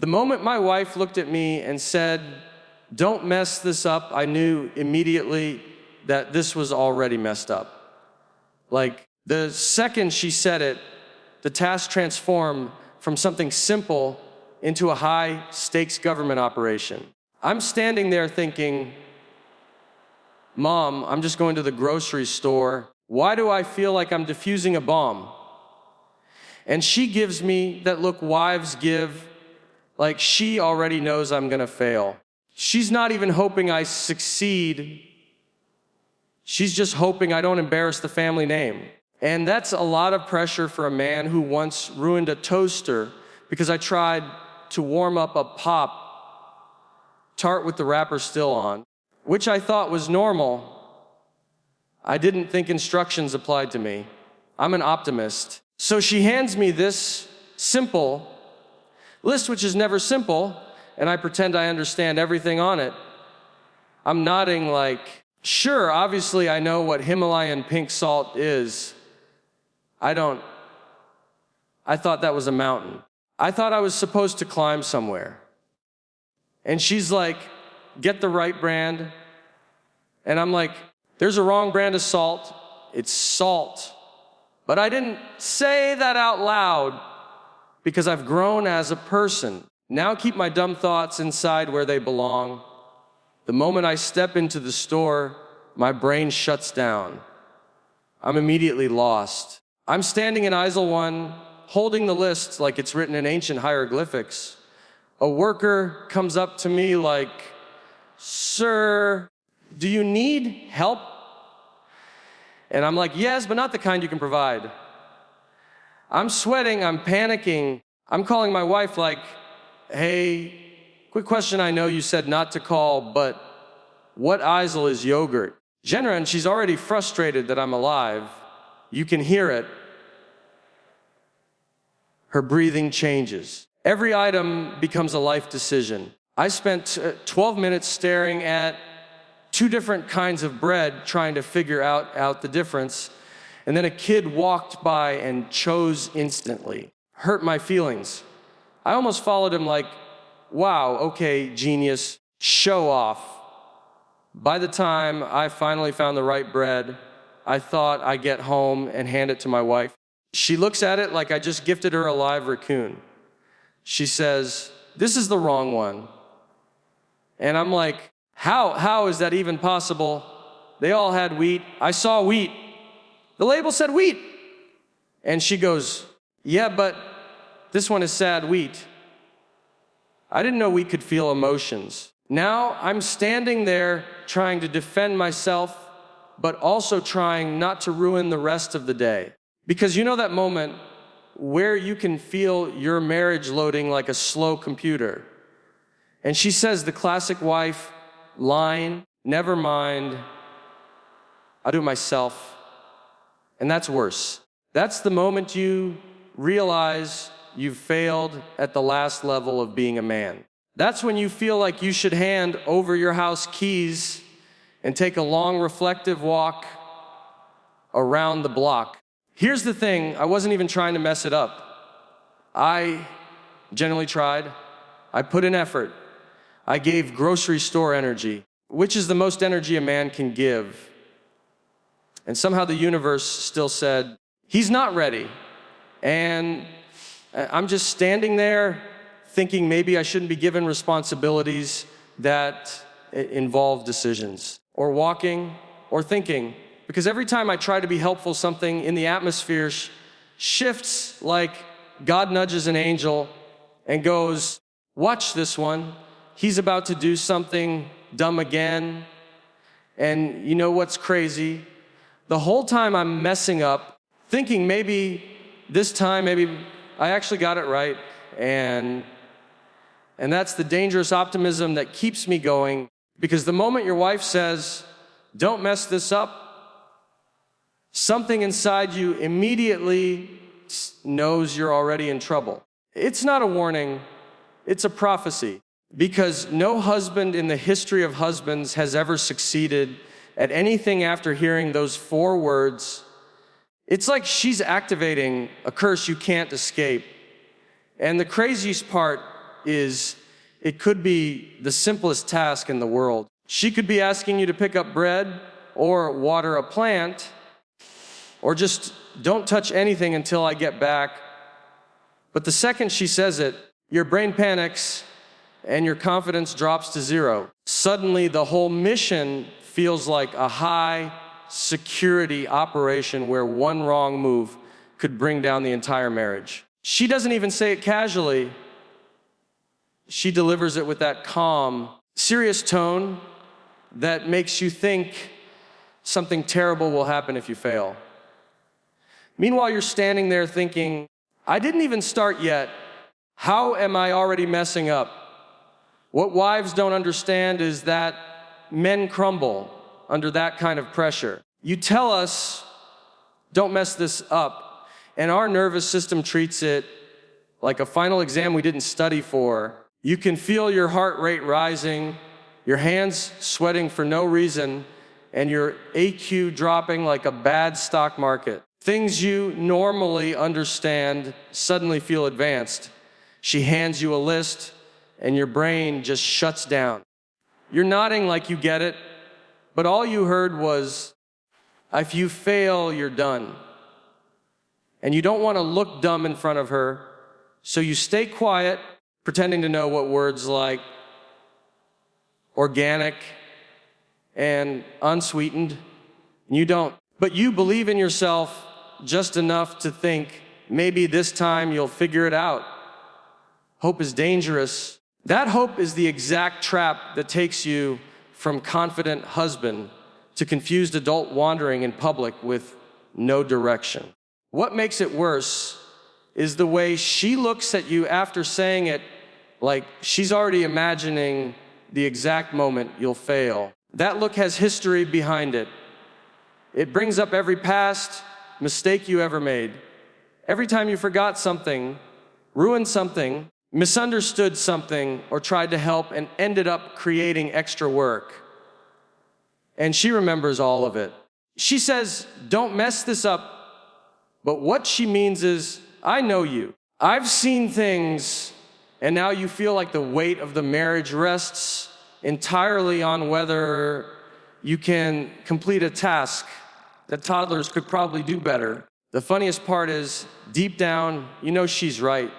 The moment my wife looked at me and said, "Don't mess this up," I knew immediately that this was already messed up. Like, the second she said it, the task transformed from something simple into a high-stakes government operation. I'm standing there thinking, "Mom, I'm just going to the grocery store. Why do I feel like I'm defusing a bomb?" And she gives me that look wives give, like she already knows I'm gonna fail. She's not even hoping I succeed. She's just hoping I don't embarrass the family name. And that's a lot of pressure for a man who once ruined a toaster because I tried to warm up a Pop Tart with the wrapper still on, which I thought was normal. I didn't think instructions applied to me. I'm an optimist. So she hands me this simple list, which is never simple, and I pretend I understand everything on it. I'm nodding like, sure, obviously I know what Himalayan pink salt is. I thought that was a mountain. I thought I was supposed to climb somewhere. And she's like, get the right brand. And I'm like, there's a wrong brand of salt. It's salt. But I didn't say that out loud because I've grown as a person. Now keep my dumb thoughts inside where they belong. The moment I step into the store, my brain shuts down. I'm immediately lost. I'm standing in aisle 1, holding the list like it's written in ancient hieroglyphics. A worker comes up to me like, "Sir, do you need help?" And I'm like, "Yes, but not the kind you can provide." I'm sweating, I'm panicking. I'm calling my wife like, "Hey, quick question, I know you said not to call, but what aisle is yogurt?" Jenna, and she's already frustrated that I'm alive. You can hear it. Her breathing changes. Every item becomes a life decision. I spent 12 minutes staring at 2 different kinds of bread trying to figure out the difference. And then a kid walked by and chose instantly. Hurt my feelings. I almost followed him like, wow, okay, genius, show off. By the time I finally found the right bread, I thought I'd get home and hand it to my wife. She looks at it like I just gifted her a live raccoon. She says, "This is the wrong one." And I'm like, how is that even possible? They all had wheat. I saw wheat. The label said wheat. And she goes, "Yeah, but this one is sad wheat." I didn't know we could feel emotions. Now I'm standing there trying to defend myself, but also trying not to ruin the rest of the day. Because you know that moment where you can feel your marriage loading like a slow computer. And she says the classic wife line, "Never mind, I'll do it myself." And that's worse. That's the moment you realize you've failed at the last level of being a man. That's when you feel like you should hand over your house keys and take a long reflective walk around the block. Here's the thing, I wasn't even trying to mess it up. I genuinely tried. I put in effort. I gave grocery store energy, which is the most energy a man can give. And somehow the universe still said, he's not ready. And I'm just standing there thinking maybe I shouldn't be given responsibilities that involve decisions, or walking, or thinking. Because every time I try to be helpful, something in the atmosphere shifts, like God nudges an angel and goes, "Watch this one. He's about to do something dumb again." And you know what's crazy? The whole time I'm messing up, thinking maybe this time, maybe I actually got it right. And that's the dangerous optimism that keeps me going. Because the moment your wife says, "Don't mess this up," something inside you immediately knows you're already in trouble. It's not a warning, it's a prophecy. Because no husband in the history of husbands has ever succeeded at anything after hearing those 4 words. It's like she's activating a curse you can't escape. And the craziest part is it could be the simplest task in the world. She could be asking you to pick up bread or water a plant, or just don't touch anything until I get back. But the second she says it, your brain panics and your confidence drops to zero. Suddenly, the whole mission feels like a high security operation where one wrong move could bring down the entire marriage. She doesn't even say it casually. She delivers it with that calm, serious tone that makes you think something terrible will happen if you fail. Meanwhile, you're standing there thinking, I didn't even start yet. How am I already messing up? What wives don't understand is that men crumble under that kind of pressure. You tell us, don't mess this up, and our nervous system treats it like a final exam we didn't study for. You can feel your heart rate rising, your hands sweating for no reason, and your AQ dropping like a bad stock market. Things you normally understand suddenly feel advanced. She hands you a list, and your brain just shuts down. You're nodding like you get it, but all you heard was, if you fail, you're done. And you don't want to look dumb in front of her, so you stay quiet, pretending to know what words like organic and unsweetened. You don't. But you believe in yourself just enough to think, maybe this time you'll figure it out. Hope is dangerous. That hope is the exact trap that takes you from confident husband to confused adult wandering in public with no direction. What makes it worse is the way she looks at you after saying it, like she's already imagining the exact moment you'll fail. That look has history behind it. It brings up every past mistake you ever made. Every time you forgot something, ruined something, misunderstood something, or tried to help and ended up creating extra work. And she remembers all of it. She says, don't mess this up, but what she means is, I know you. I've seen things, and now you feel like the weight of the marriage rests entirely on whether you can complete a task that toddlers could probably do better. The funniest part is, deep down, you know she's right.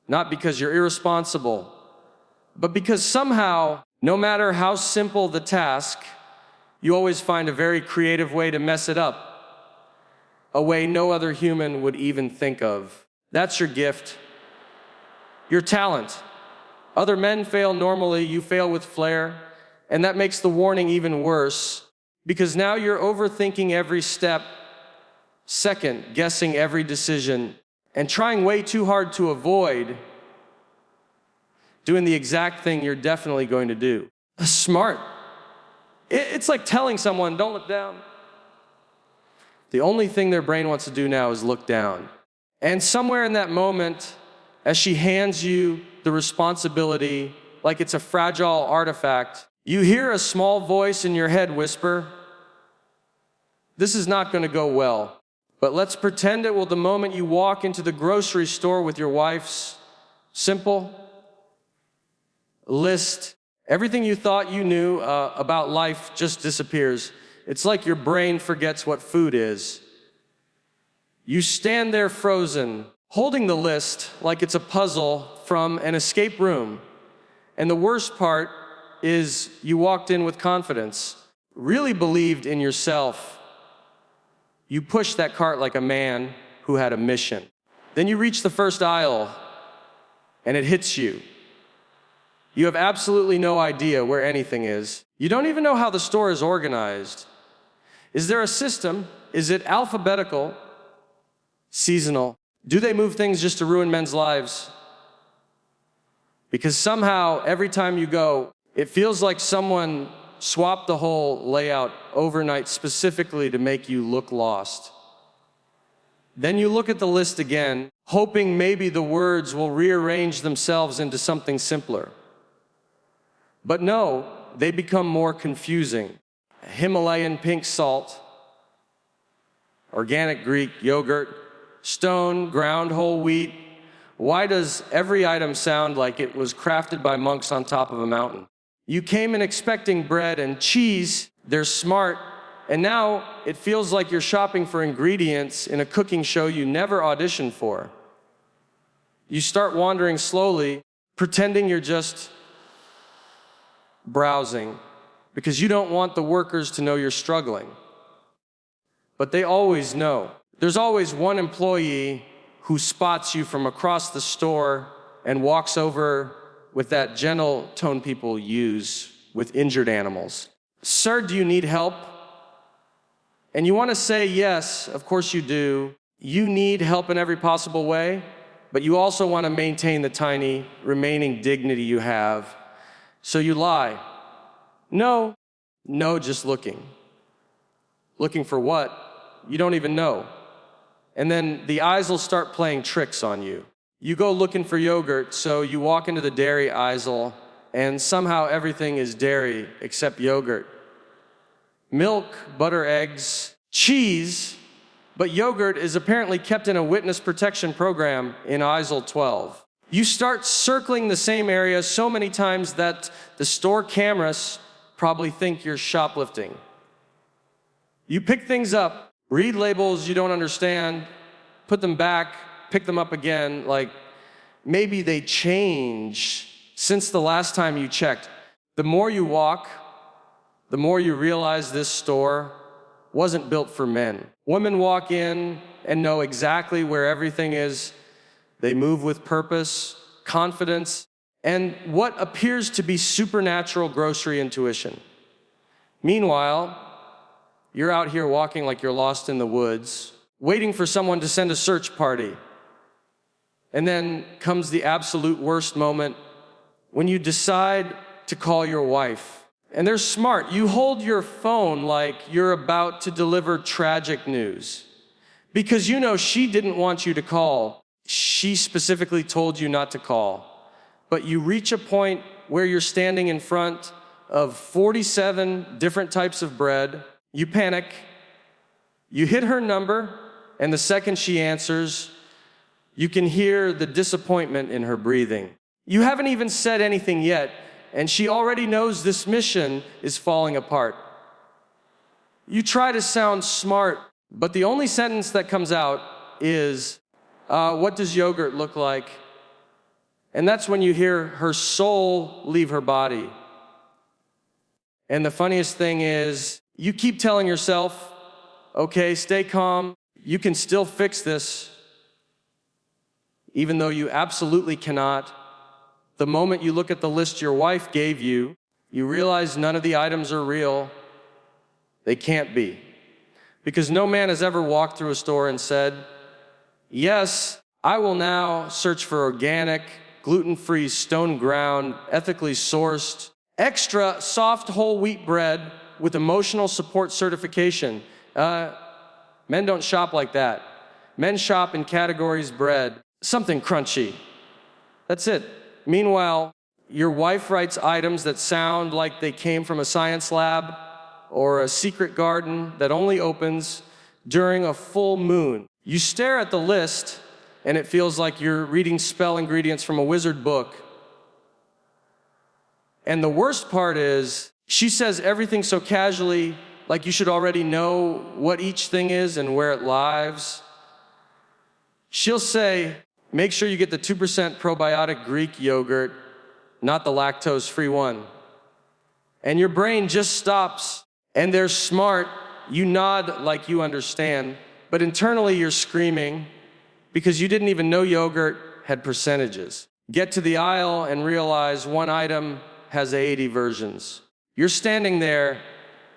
Not because you're irresponsible, but because somehow, no matter how simple the task, you always find a very creative way to mess it up, a way no other human would even think of. That's your gift, your talent. Other men fail normally, you fail with flair, and that makes the warning even worse, because now you're overthinking every step, second guessing every decision, and trying way too hard to avoid doing the exact thing you're definitely going to do. Smart. It's like telling someone, don't look down. The only thing their brain wants to do now is look down. And somewhere in that moment, as she hands you the responsibility like it's a fragile artifact, you hear a small voice in your head whisper, this is not going to go well. But let's pretend it will the moment you walk into the grocery store with your wife's simple list. Everything you thought you knew about life just disappears. It's like your brain forgets what food is. You stand there frozen, holding the list like it's a puzzle from an escape room. And the worst part is you walked in with confidence, really believed in yourself. You pushed that cart like a man who had a mission. Then you reach the first aisle, and it hits you. You have absolutely no idea where anything is. You don't even know how the store is organized. Is there a system? Is it alphabetical? Seasonal? Do they move things just to ruin men's lives? Because somehow, every time you go, it feels like someone swapped the whole layout overnight specifically to make you look lost. Then you look at the list again, hoping maybe the words will rearrange themselves into something simpler. But no, they become more confusing. Himalayan pink salt, organic Greek yogurt, stone ground whole wheat, Why does every item sound like it was crafted by monks on top of a mountain? You came in expecting bread and cheese, they're smart, and now it feels like you're shopping for ingredients in a cooking show you never auditioned for. You start wandering slowly, pretending you're just browsing, because you don't want the workers to know you're struggling. But they always know. There's always one employee who spots you from across the store and walks over with that gentle tone people use with injured animals. Sir, do you need help? And you want to say yes, of course you do. You need help in every possible way, but you also want to maintain the tiny remaining dignity you have. So you lie. No, just looking. Looking for what? You don't even know. And then the eyes will start playing tricks on you. You go looking for yogurt, so you walk into the dairy aisle, and somehow everything is dairy except yogurt. Milk, butter, eggs, cheese, but yogurt is apparently kept in a witness protection program in aisle 12. You start circling the same area so many times that the store cameras probably think you're shoplifting. You pick things up, read labels you don't understand, put them back, pick them up again, like maybe they change since the last time you checked. The more you walk, the more you realize this store wasn't built for men. Women walk in and know exactly where everything is. They move with purpose, confidence, and what appears to be supernatural grocery intuition. Meanwhile, you're out here walking like you're lost in the woods, waiting for someone to send a search party. And then comes the absolute worst moment when you decide to call your wife. And they're smart. You hold your phone like you're about to deliver tragic news. Because you know she didn't want you to call. She specifically told you not to call. But you reach a point where you're standing in front of 47 different types of bread. You panic. You hit her number, and the second she answers, you can hear the disappointment in her breathing. You haven't even said anything yet, and she already knows this mission is falling apart. You try to sound smart, but the only sentence that comes out is, what does yogurt look like? And that's when you hear her soul leave her body. And the funniest thing is, you keep telling yourself, okay, stay calm, you can still fix this, even though you absolutely cannot. The moment you look at the list your wife gave you, you realize none of the items are real. They can't be. Because no man has ever walked through a store and said, yes, I will now search for organic, gluten-free, stone-ground, ethically sourced, extra soft whole wheat bread with emotional support certification. Men don't shop like that. Men shop in categories bread, something crunchy. That's it. Meanwhile, your wife writes items that sound like they came from a science lab or a secret garden that only opens during a full moon. You stare at the list, and it feels like you're reading spell ingredients from a wizard book. And the worst part is, she says everything so casually, like you should already know what each thing is and where it lies. She'll say, make sure you get the 2% probiotic Greek yogurt, not the lactose-free one. And your brain just stops, and they're smart. You nod like you understand, but internally you're screaming because you didn't even know yogurt had percentages. Get to the aisle and realize one item has 80 versions. You're standing there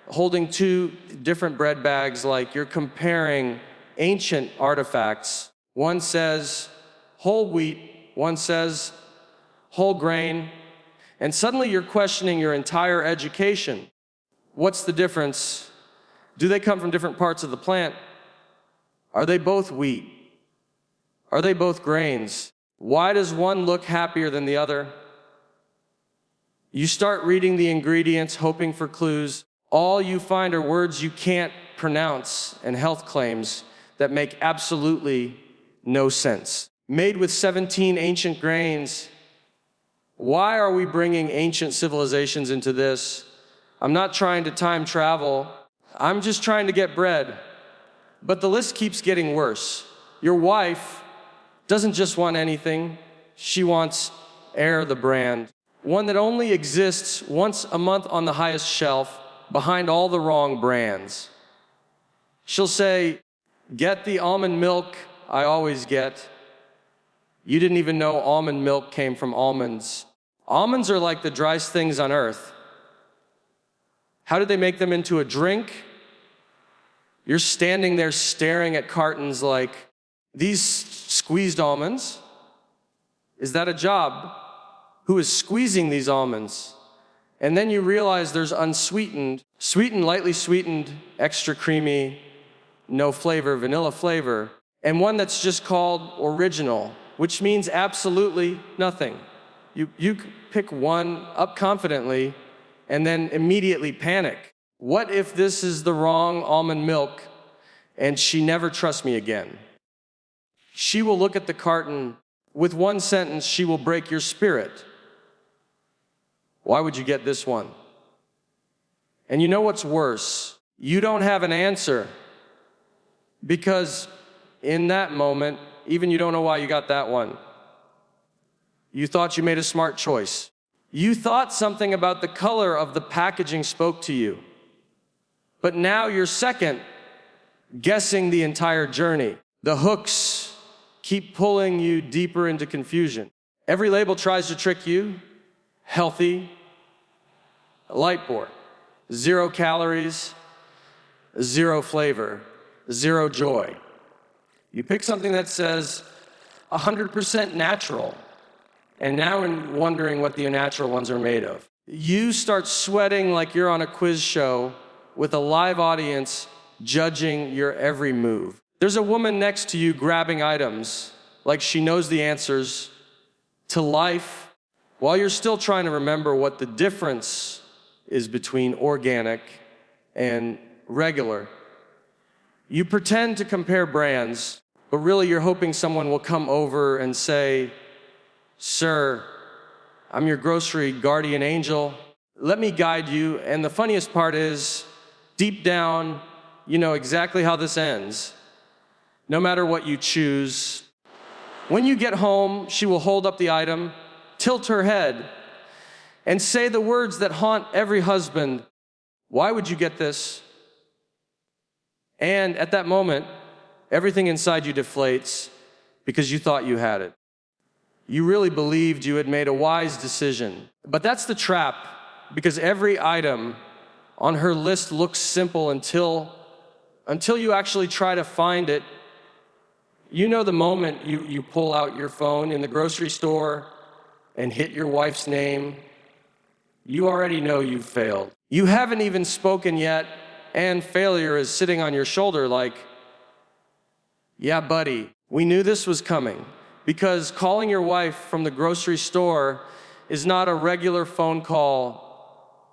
holding two different bread bags like you're comparing ancient artifacts. One says whole wheat, one says whole grain, and suddenly you're questioning your entire education. What's the difference? Do they come from different parts of the plant? Are they both wheat? Are they both grains? Why does one look happier than the other? You start reading the ingredients, hoping for clues. All you find are words you can't pronounce and health claims that make absolutely no sense. made with 17 ancient grains. Why are we bringing ancient civilizations into this? I'm not trying to time travel. I'm just trying to get bread. But the list keeps getting worse. Your wife doesn't just want anything. She wants Air, the brand. One that only exists once a month on the highest shelf, behind all the wrong brands. She'll say, "Get the almond milk I always get." You didn't even know almond milk came from almonds. Almonds are like the driest things on earth. How did they make them into a drink? You're standing there staring at cartons like, "These squeezed almonds? Is that a job? Who is squeezing these almonds?" And then you realize there's unsweetened, sweetened, lightly sweetened, extra creamy, no flavor, vanilla flavor, and one that's just called original, which means absolutely nothing. You pick one up confidently and then immediately panic. What if this is the wrong almond milk and she never trusts me again? She will look at the carton. With one sentence, she will break your spirit. Why would you get this one? And you know what's worse? You don't have an answer, because in that moment, even you don't know why you got that one. You thought you made a smart choice. You thought something about the color of the packaging spoke to you. But now you're second guessing the entire journey. The hooks keep pulling you deeper into confusion. Every label tries to trick you. Healthy, light board, 0 calories, 0 flavor, 0 joy. You pick something that says 100% natural, and now you're wondering what the unnatural ones are made of. You start sweating like you're on a quiz show with a live audience judging your every move. There's a woman next to you grabbing items like she knows the answers to life, while you're still trying to remember what the difference is between organic and regular. You pretend to compare brands, but really you're hoping someone will come over and say, "Sir, I'm your grocery guardian angel. Let me guide you." And the funniest part is, deep down, you know exactly how this ends. No matter what you choose. When you get home, she will hold up the item, tilt her head, and say the words that haunt every husband. "Why would you get this?" And at that moment, everything inside you deflates because you thought you had it. You really believed you had made a wise decision. But that's the trap, because every item on her list looks simple until you actually try to find it. You know the moment you pull out your phone in the grocery store and hit your wife's name, you already know you've failed. You haven't even spoken yet, and failure is sitting on your shoulder like, "Yeah, buddy, we knew this was coming." Because calling your wife from the grocery store is not a regular phone call.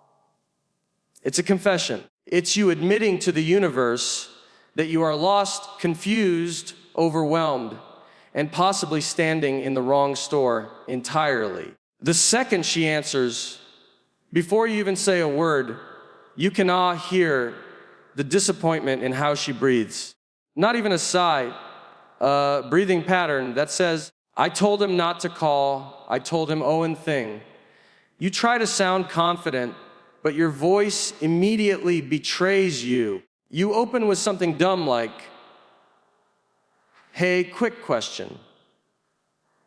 It's a confession. It's you admitting to the universe that you are lost, confused, overwhelmed, and possibly standing in the wrong store entirely. The second she answers, before you even say a word, you can all hear the disappointment in how she breathes. Not even a sigh, a breathing pattern that says, "I told him not to call. I told him Owen thing." You try to sound confident, but your voice immediately betrays you. You open with something dumb like, "Hey, quick question."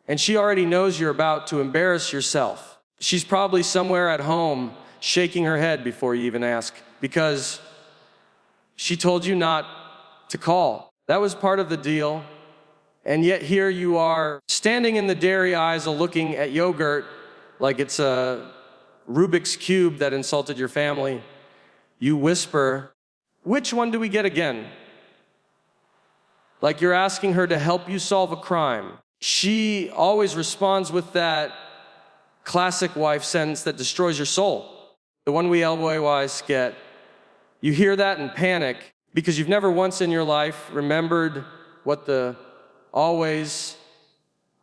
And she already knows you're about to embarrass yourself. She's probably somewhere at home shaking her head before you even ask, because she told you not to call. That was part of the deal. And yet here you are, standing in the dairy aisle looking at yogurt like it's a Rubik's Cube that insulted your family. You whisper, "Which one do we get again?" Like you're asking her to help you solve a crime. She always responds with that classic wife sentence that destroys your soul. The one we always get. You hear that and panic because you've never once in your life remembered what the always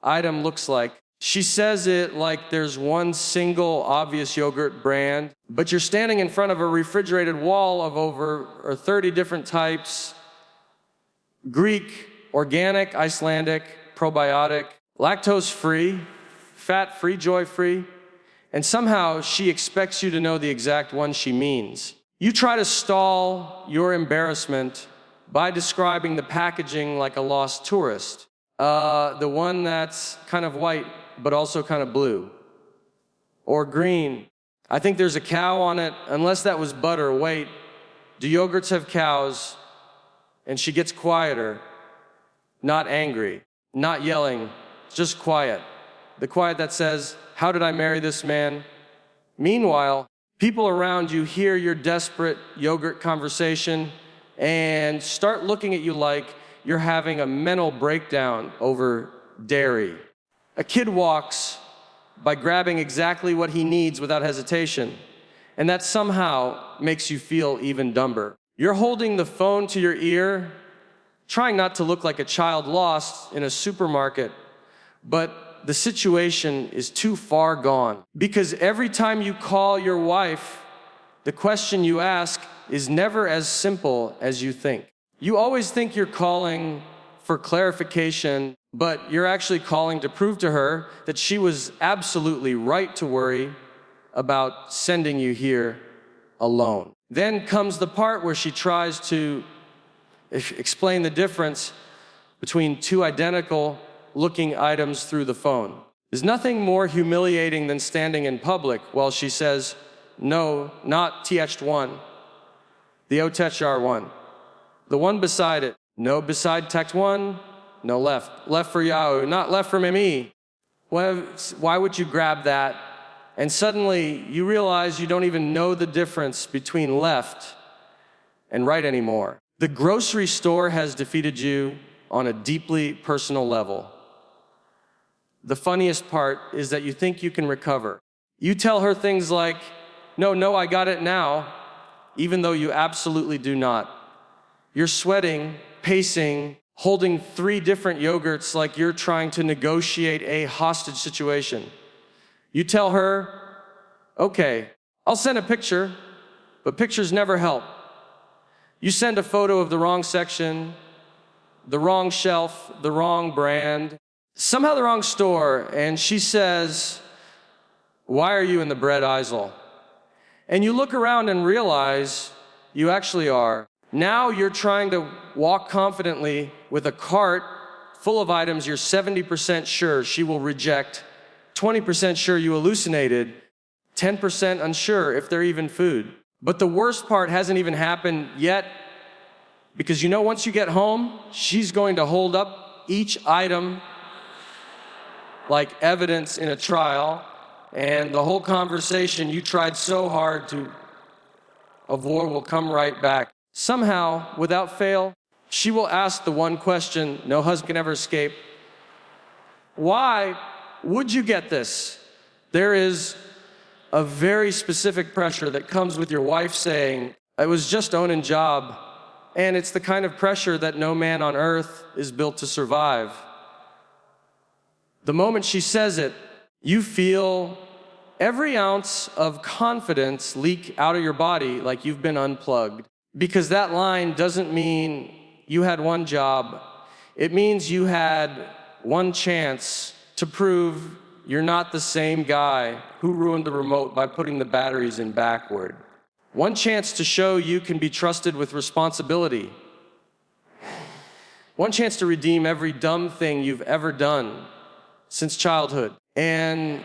item looks like. She says it like there's one single obvious yogurt brand, but you're standing in front of a refrigerated wall of over 30 different types: Greek, organic, Icelandic, probiotic, lactose-free, fat-free, joy-free, and somehow she expects you to know the exact one she means. You try to stall your embarrassment by describing the packaging like a lost tourist. The one that's kind of white, but also kind of blue. Or green. I think there's a cow on it. Unless that was butter, wait. Do yogurts have cows? And she gets quieter. Not angry. Not yelling. Just quiet. The quiet that says, "How did I marry this man?" Meanwhile, people around you hear your desperate yogurt conversation and start looking at you like you're having a mental breakdown over dairy. A kid walks by grabbing exactly what he needs without hesitation, and that somehow makes you feel even dumber. You're holding the phone to your ear, trying not to look like a child lost in a supermarket, but the situation is too far gone. Because every time you call your wife, the question you ask is never as simple as you think. You always think you're calling for clarification, but you're actually calling to prove to her that she was absolutely right to worry about sending you here alone. Then comes the part where she tries to explain the difference between two identical looking items through the phone. There's nothing more humiliating than standing in public while she says, "No, not TH1, the OTECHR one. The one beside it. No, beside Tech 1, no left. Left for Yahoo, not left for Mimi." Why would you grab that? And suddenly you realize you don't even know the difference between left and right anymore. The grocery store has defeated you on a deeply personal level. The funniest part is that you think you can recover. You tell her things like, no, I got it now, even though you absolutely do not. You're sweating, pacing, holding 3 different yogurts like you're trying to negotiate a hostage situation. You tell her, "Okay, I'll send a picture," but pictures never help. You send a photo of the wrong section, the wrong shelf, the wrong brand, somehow the wrong store, and she says, "Why are you in the bread aisle?" And you look around and realize you actually are. Now you're trying to walk confidently with a cart full of items you're 70% sure she will reject, 20% sure you hallucinated, 10% unsure if they're even food. But the worst part hasn't even happened yet, because you know once you get home, she's going to hold up each item like evidence in a trial, and the whole conversation you tried so hard to avoid will come right back. Somehow, without fail, she will ask the one question no husband can ever escape: "Why would you get this?" There is a very specific pressure that comes with your wife saying, "It was just owning job," and it's the kind of pressure that no man on earth is built to survive. The moment she says it, you feel every ounce of confidence leak out of your body like you've been unplugged. Because that line doesn't mean you had one job. It means you had one chance to prove you're not the same guy who ruined the remote by putting the batteries in backward. One chance to show you can be trusted with responsibility. One chance to redeem every dumb thing you've ever done since childhood. And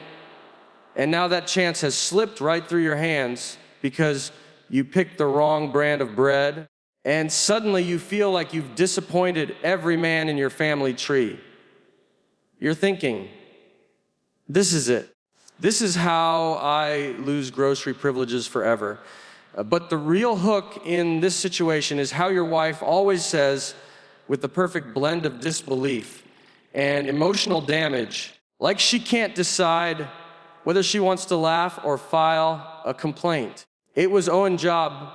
now that chance has slipped right through your hands because you picked the wrong brand of bread, and suddenly you feel like you've disappointed every man in your family tree. You're thinking, this is it. This is how I lose grocery privileges forever. But the real hook in this situation is how your wife always says, with the perfect blend of disbelief and emotional damage, like she can't decide whether she wants to laugh or file a complaint. It was Owen's job.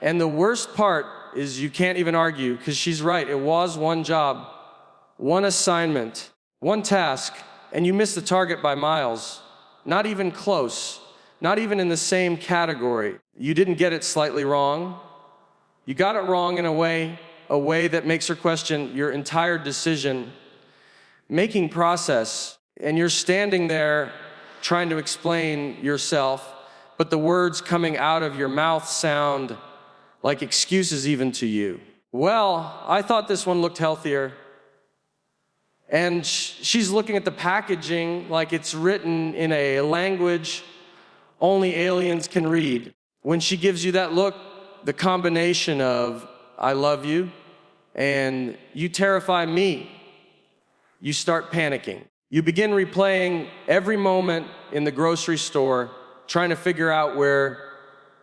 And the worst part is you can't even argue, because she's right. It was one job, one assignment. One task, and you miss the target by miles. Not even close, not even in the same category. You didn't get it slightly wrong. You got it wrong in a way that makes her question your entire decision-making process. And you're standing there trying to explain yourself, but the words coming out of your mouth sound like excuses even to you. Well, I thought this one looked healthier. And she's looking at the packaging like it's written in a language only aliens can read. When she gives you that look, the combination of I love you and you terrify me, you start panicking. You begin replaying every moment in the grocery store, trying to figure out where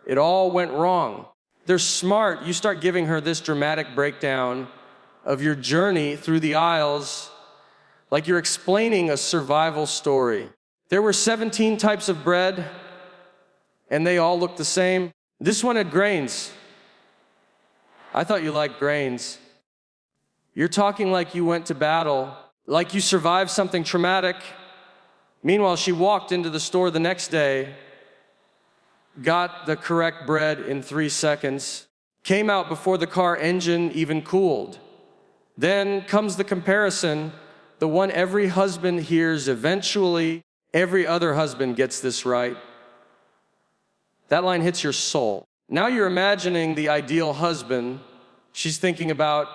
it all went wrong. They're smart. You start giving her this dramatic breakdown of your journey through the aisles like you're explaining a survival story. There were 17 types of bread, and they all looked the same. This one had grains. I thought you liked grains. You're talking like you went to battle, like you survived something traumatic. Meanwhile, she walked into the store the next day, got the correct bread in 3 seconds, came out before the car engine even cooled. Then comes the comparison, the one every husband hears eventually. Every other husband gets this right. That line hits your soul. Now you're imagining the ideal husband. She's thinking about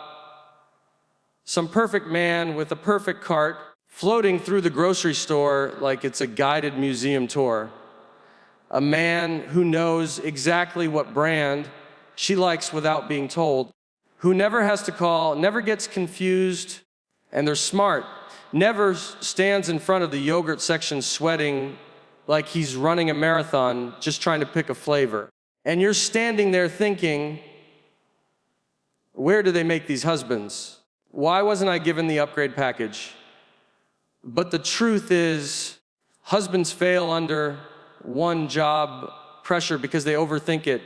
some perfect man with a perfect cart floating through the grocery store like it's a guided museum tour. A man who knows exactly what brand she likes without being told, who never has to call, never gets confused, and they're smart, never stands in front of the yogurt section sweating like he's running a marathon just trying to pick a flavor. And you're standing there thinking, where do they make these husbands? Why wasn't I given the upgrade package? But the truth is, husbands fail under one job pressure because they overthink it.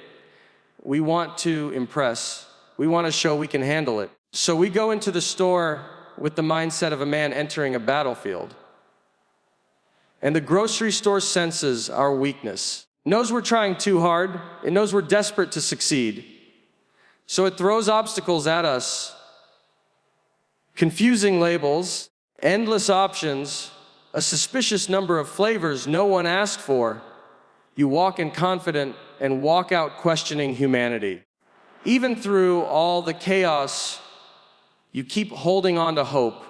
We want to impress. We want to show we can handle it. So we go into the store with the mindset of a man entering a battlefield. And the grocery store senses our weakness. It knows we're trying too hard. It knows we're desperate to succeed. So it throws obstacles at us. Confusing labels, endless options, a suspicious number of flavors no one asked for. You walk in confident and walk out questioning humanity. Even through all the chaos, you keep holding on to hope.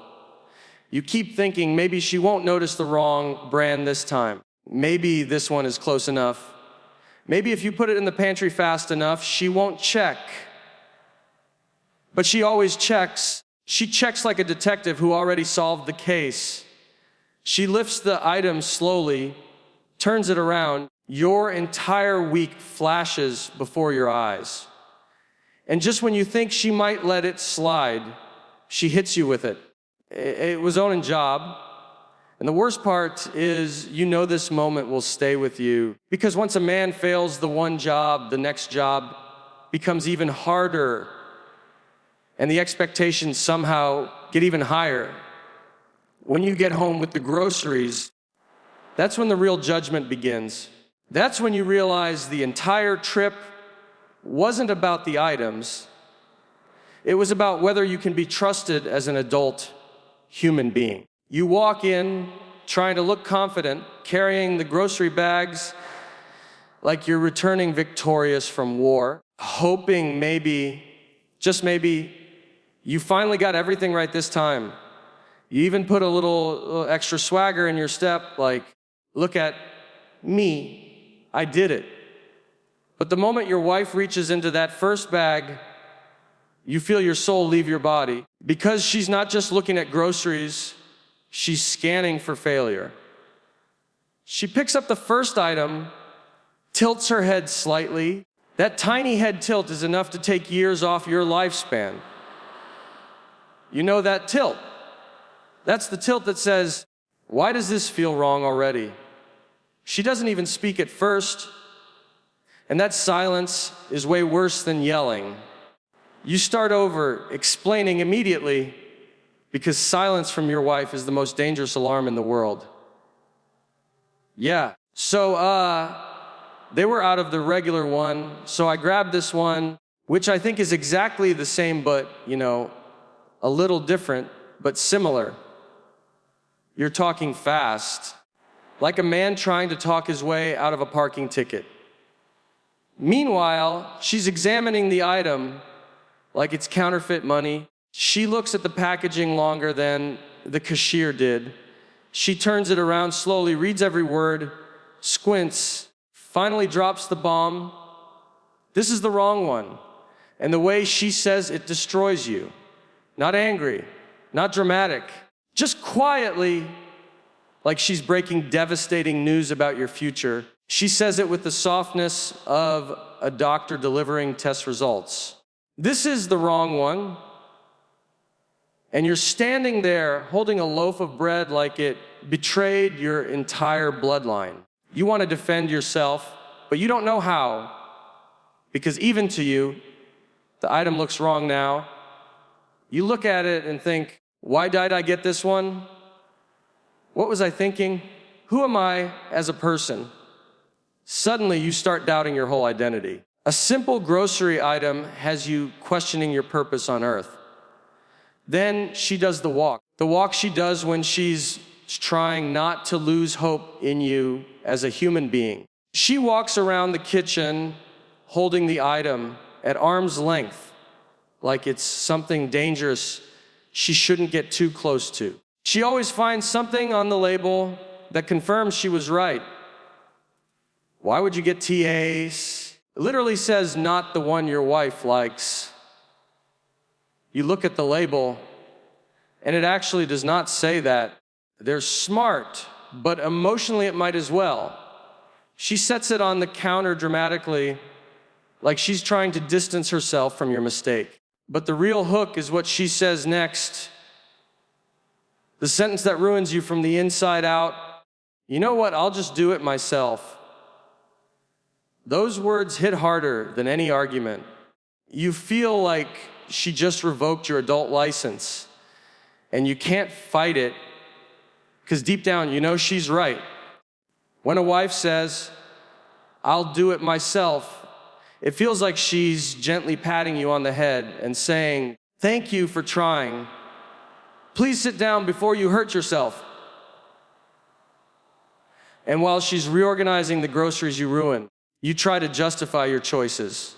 You keep thinking maybe she won't notice the wrong brand this time. Maybe this one is close enough. Maybe if you put it in the pantry fast enough, she won't check. But she always checks. She checks like a detective who already solved the case. She lifts the item slowly, turns it around. Your entire week flashes before your eyes. And just when you think she might let it slide, she hits you with it. It was own a job. And the worst part is, you know this moment will stay with you. Because once a man fails the one job, the next job becomes even harder. And the expectations somehow get even higher. When you get home with the groceries, that's when the real judgment begins. That's when you realize the entire trip wasn't about the items. It was about whether you can be trusted as an adult human being. You walk in trying to look confident, carrying the grocery bags like you're returning victorious from war, hoping maybe, just maybe, you finally got everything right this time. You even put a little extra swagger in your step, like, look at me, I did it. But the moment your wife reaches into that first bag, you feel your soul leave your body. Because she's not just looking at groceries, she's scanning for failure. She picks up the first item, tilts her head slightly. That tiny head tilt is enough to take years off your lifespan. You know that tilt. That's the tilt that says, why does this feel wrong already? She doesn't even speak at first, and that silence is way worse than yelling. You start over, explaining immediately, because silence from your wife is the most dangerous alarm in the world. Yeah. So, they were out of the regular one, so I grabbed this one, which I think is exactly the same, but, a little different, but similar. You're talking fast, like a man trying to talk his way out of a parking ticket. Meanwhile, she's examining the item like it's counterfeit money. She looks at the packaging longer than the cashier did. She turns it around slowly, reads every word, squints, finally drops the bomb. This is the wrong one. And the way she says it destroys you. Not angry, not dramatic, just quietly, like she's breaking devastating news about your future. She says it with the softness of a doctor delivering test results. This is the wrong one. And you're standing there holding a loaf of bread like it betrayed your entire bloodline. You want to defend yourself, but you don't know how. Because even to you, the item looks wrong now. You look at it and think, why did I get this one? What was I thinking? Who am I as a person? Suddenly you start doubting your whole identity. A simple grocery item has you questioning your purpose on earth. Then she does the walk she does when she's trying not to lose hope in you as a human being. She walks around the kitchen holding the item at arm's length, like it's something dangerous she shouldn't get too close to. She always finds something on the label that confirms she was right. Why would you get TAs? It literally says, not the one your wife likes. You look at the label, and it actually does not say that. They're smart, but emotionally it might as well. She sets it on the counter dramatically, like she's trying to distance herself from your mistake. But the real hook is what she says next. The sentence that ruins you from the inside out. You know what? I'll just do it myself. Those words hit harder than any argument. You feel like she just revoked your adult license, and you can't fight it because deep down you know she's right. When a wife says, I'll do it myself, it feels like she's gently patting you on the head and saying, thank you for trying. Please sit down before you hurt yourself. And while she's reorganizing the groceries you ruined, you try to justify your choices.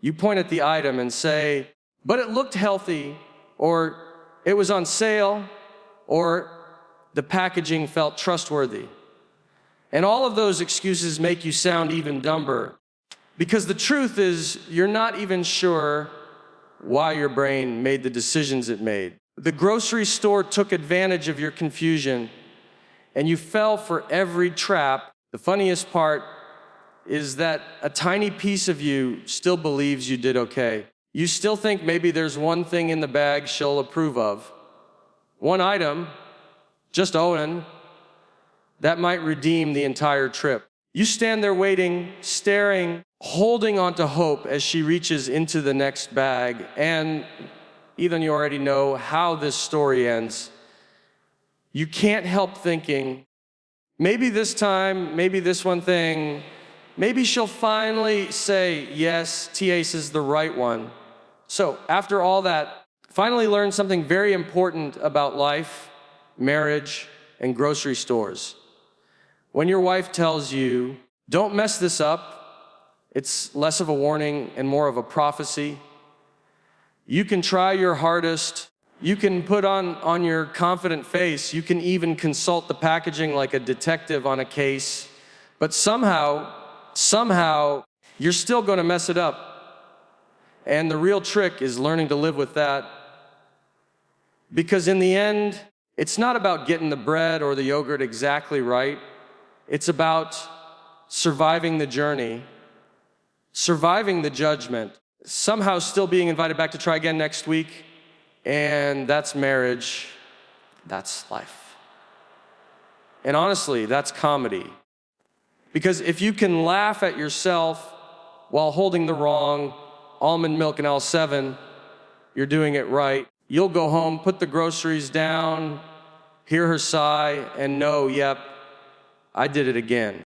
You point at the item and say, but it looked healthy, or it was on sale, or the packaging felt trustworthy. And all of those excuses make you sound even dumber. Because the truth is, you're not even sure why your brain made the decisions it made. The grocery store took advantage of your confusion, and you fell for every trap. The funniest part is that a tiny piece of you still believes you did okay. You still think maybe there's one thing in the bag she'll approve of. One item, just Owen, that might redeem the entire trip. You stand there waiting, staring, holding on to hope as she reaches into the next bag. And even you already know how this story ends. You can't help thinking, maybe this time, maybe this one thing, maybe she'll finally say, yes, T-Ace is the right one. So after all that, finally learn something very important about life, marriage, and grocery stores. When your wife tells you, don't mess this up, it's less of a warning and more of a prophecy. You can try your hardest. You can put on your confident face. You can even consult the packaging like a detective on a case. But somehow, you're still going to mess it up. And the real trick is learning to live with that. Because in the end, it's not about getting the bread or the yogurt exactly right. It's about surviving the journey, surviving the judgment, somehow still being invited back to try again next week. And that's marriage. That's life. And honestly, that's comedy. Because if you can laugh at yourself while holding the wrong almond milk and L7, you're doing it right. You'll go home, put the groceries down, hear her sigh, and know, yep, I did it again.